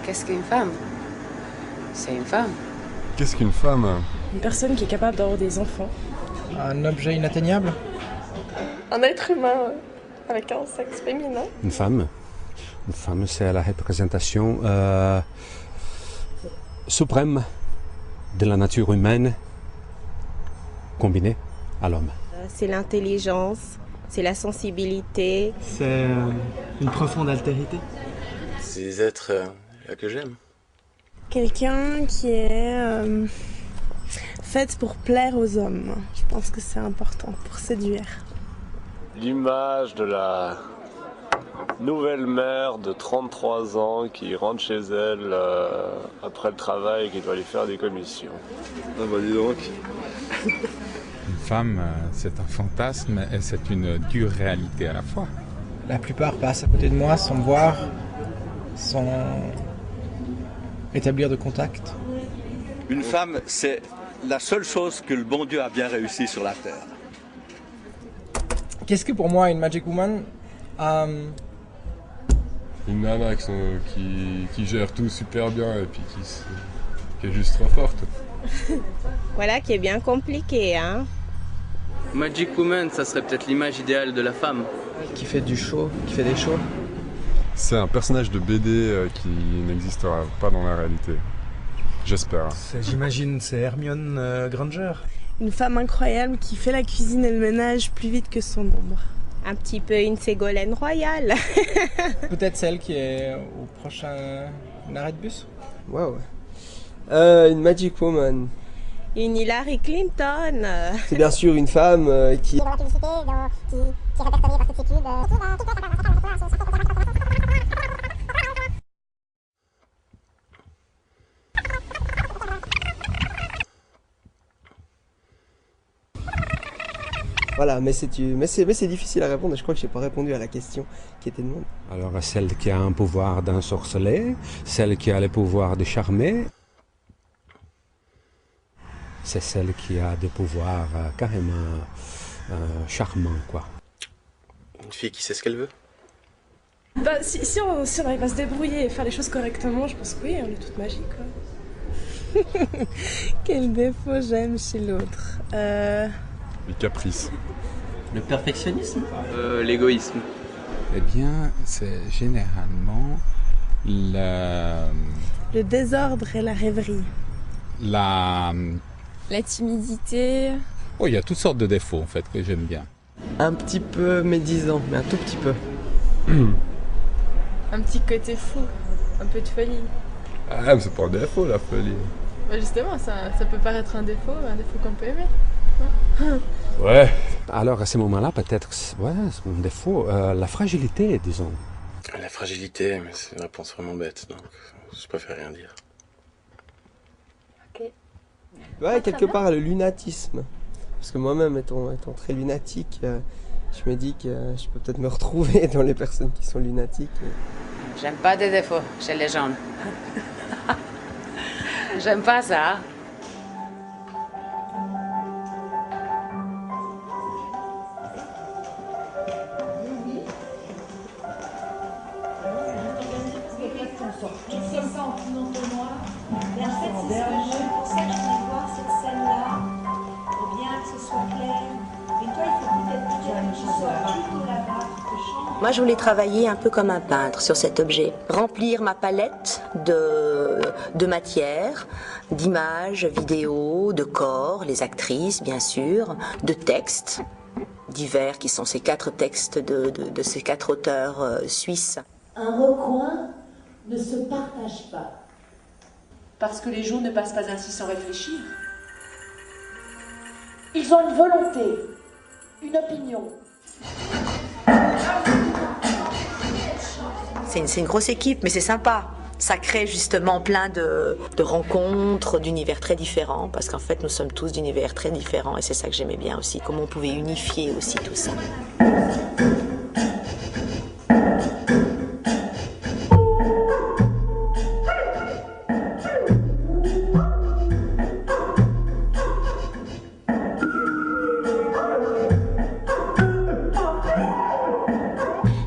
Qu'est-ce qu'une femme? C'est une femme. Qu'est-ce qu'une femme? Une personne qui est capable d'avoir des enfants. Un objet inatteignable? Un être humain avec un sexe féminin. Une femme, c'est la représentation suprême de la nature humaine combinée à l'homme. C'est l'intelligence, c'est la sensibilité. C'est une profonde altérité. C'est des êtres que j'aime. Quelqu'un qui est faite pour plaire aux hommes. Je pense que c'est important pour séduire. L'image de la nouvelle mère de 33 ans qui rentre chez elle après le travail et qui doit aller faire des commissions. Ah bah dis donc. Une femme, c'est un fantasme et c'est une dure réalité à la fois. La plupart passent à côté de moi sans me voir, sans établir de contact. Une femme, c'est la seule chose que le bon Dieu a bien réussi sur la terre. Qu'est-ce que pour moi une Magic Woman? Une nana qui gère tout super bien et puis qui est juste trop forte. Voilà, qui est bien compliqué, hein. Magic Woman, ça serait peut-être l'image idéale de la femme. Qui fait du show, qui fait des shows. C'est un personnage de BD qui n'existera pas dans la réalité. J'espère. J'imagine c'est Hermione Granger. Une femme incroyable qui fait la cuisine et le ménage plus vite que son ombre. Un petit peu une Ségolène royale. Peut-être celle qui est au prochain arrêt de bus. Waouh. Une Magic Woman. Une Hillary Clinton. C'est bien sûr une femme qui... dans la publicité, qui est répertoriée par cette étude. Voilà, mais c'est difficile à répondre et je crois que j'ai pas répondu à la question qui était demandée. Alors celle qui a un pouvoir d'ensorceler, celle qui a le pouvoir de charmer, c'est celle qui a des pouvoirs carrément charmants, quoi. Une fille qui sait ce qu'elle veut. Bah, si on arrive à se débrouiller et faire les choses correctement, je pense que oui, on est toute magique, quoi. Quel défaut j'aime chez l'autre. Les caprices. Le perfectionnisme. L'égoïsme. Eh bien, c'est généralement le désordre et la rêverie. La timidité. Oh, il y a toutes sortes de défauts en fait que j'aime bien. Un petit peu médisant, mais un tout petit peu. Un petit côté fou, un peu de folie. Ah, mais c'est pas un défaut la folie. Bah justement, ça peut paraître un défaut qu'on peut aimer. Ouais. Alors à ce moment-là, peut-être, ouais, c'est un défaut, la fragilité, disons. La fragilité, mais c'est une réponse vraiment bête, donc je préfère rien dire. Ok. Ouais, quelque part le lunatisme. Parce que moi-même, étant très lunatique, je me dis que je peux peut-être me retrouver dans les personnes qui sont lunatiques. J'aime pas des défauts chez les gens. J'aime pas ça. Moi, je voulais travailler un peu comme un peintre sur cet objet. Remplir ma palette de matières, d'images, vidéos, de corps, les actrices, bien sûr, de textes divers qui sont ces 4 textes de ces 4 auteurs suisses. Un recoin ne se partage pas. Parce que les jours ne passent pas ainsi sans réfléchir. Ils ont une volonté, une opinion. C'est une grosse équipe, mais c'est sympa. Ça crée justement plein de rencontres, d'univers très différents, parce qu'en fait, nous sommes tous d'univers très différents, et c'est ça que j'aimais bien aussi, comment on pouvait unifier aussi tout ça.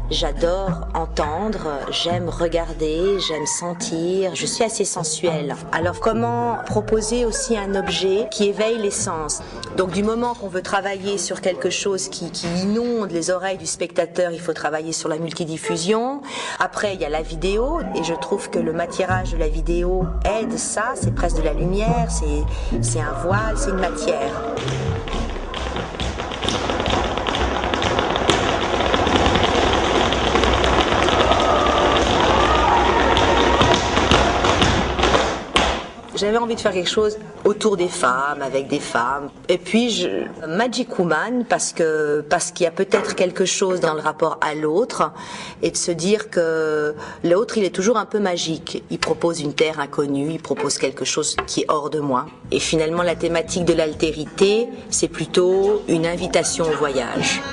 J'adore entendre, j'aime regarder, j'aime sentir, je suis assez sensuelle. Alors comment proposer aussi un objet qui éveille les sens? Donc du moment qu'on veut travailler sur quelque chose qui inonde les oreilles du spectateur, il faut travailler sur la multidiffusion. Après il y a la vidéo et je trouve que le matirage de la vidéo aide ça, c'est presque de la lumière, c'est un voile, c'est une matière. J'avais envie de faire quelque chose autour des femmes, avec des femmes. Et puis, Magic Woman, parce qu'il y a peut-être quelque chose dans le rapport à l'autre, et de se dire que l'autre, il est toujours un peu magique. Il propose une terre inconnue, il propose quelque chose qui est hors de moi. Et finalement, la thématique de l'altérité, c'est plutôt une invitation au voyage.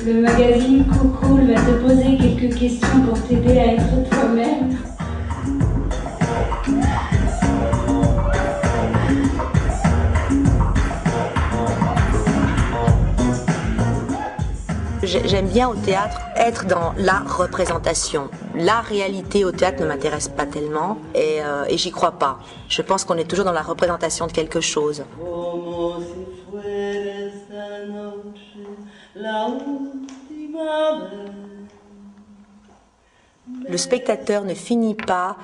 Le magazine Cocool va te poser quelques questions pour t'aider à être toi-même. J'aime bien au théâtre être dans la représentation. La réalité au théâtre ne m'intéresse pas tellement et j'y crois pas. Je pense qu'on est toujours dans la représentation de quelque chose. Le spectateur ne finit pas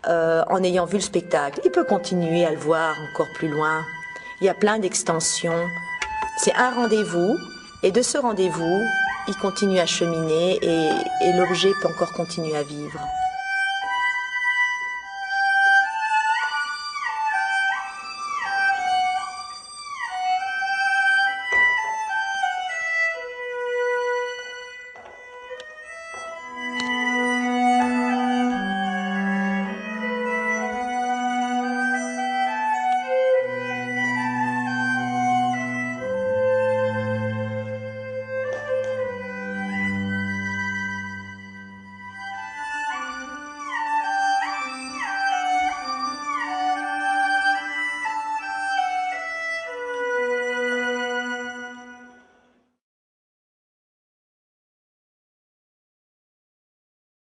en ayant vu le spectacle. Il peut continuer à le voir encore plus loin. Il y a plein d'extensions. C'est un rendez-vous et de ce rendez-vous, il continue à cheminer et l'objet peut encore continuer à vivre.